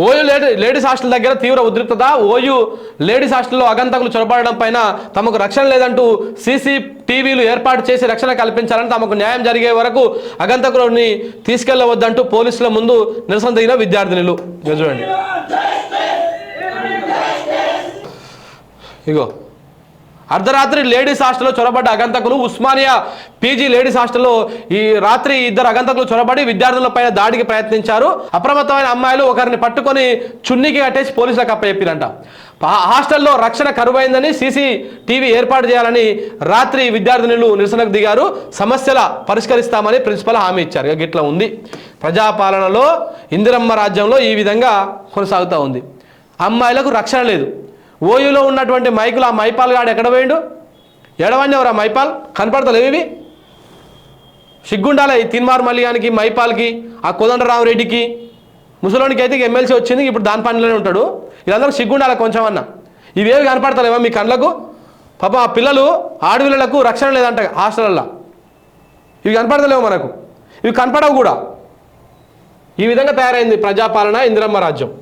OU ladies hostel దగ్గర తీవ్ర ఉద్రిక్తత. ఓయూ లేడీస్ హాస్టల్లో అగంతకులు చొరబడడం పైన తమకు రక్షణ లేదంటూ సీసీటీవీలు ఏర్పాటు చేసి రక్షణ కల్పించాలని, తమకు న్యాయం జరిగే వరకు అగంతకులని తీసుకెళ్లవద్దంటూ పోలీసుల ముందు నిరసన దిగిన విద్యార్థినులు. చూడండి ఇగో, అర్ధరాత్రి లేడీస్ హాస్టల్లో చొరబడ్డ అగంతకులు. ఉస్మానియా పీజీ లేడీస్ హాస్టల్లో ఈ రాత్రి 2 అగంతకులు చొరబడి విద్యార్థులపైన దాడికి ప్రయత్నించారు. అప్రమత్తమైన అమ్మాయిలు ఒకరిని పట్టుకొని చున్నీకి కట్టేసి పోలీసులకు అప్పచెప్పిరంట. హాస్టల్లో రక్షణ కరువైందని సీసీటీవీ ఏర్పాటు చేయాలని రాత్రి విద్యార్థినులు నిరసనకు దిగారు. సమస్యల పరిష్కరిస్తామని ప్రిన్సిపల్ హామీ ఇచ్చారు. గిట్లా ఉంది ప్రజాపాలనలో. ఇందిరమ్మ రాజ్యంలో ఈ విధంగా కొనసాగుతూ ఉంది. అమ్మాయిలకు రక్షణ లేదు. ఓయూలో ఉన్నటువంటి మైకులు, ఆ మైపాల్ గాడు ఎక్కడ పోయిండు? ఎడవన్నీ ఎవరా మైపాల్? కనపడతలేవు ఇవి. సిగ్గుండాలి ఈ తిన్మార్ మల్లిగానికి, మైపాల్కి, ఆ కోదండరామరెడ్డికి. ముసలోనికి అయితే ఎమ్మెల్సీ వచ్చింది, ఇప్పుడు దాని పనిలోనే ఉంటాడు. వీళ్ళందరూ సిగ్గుండాలి కొంచెం అన్న. ఇవేవి కనపడతలేవా మీ కళ్ళకు? పాప ఆ పిల్లలు, ఆడపిల్లలకు రక్షణ లేదంట హాస్టల్లో. ఇవి కనపడతలేవు మనకు, ఇవి కనపడవు కూడా. ఈ విధంగా తయారైంది ప్రజాపాలన, ఇందిరమ్మ రాజ్యం.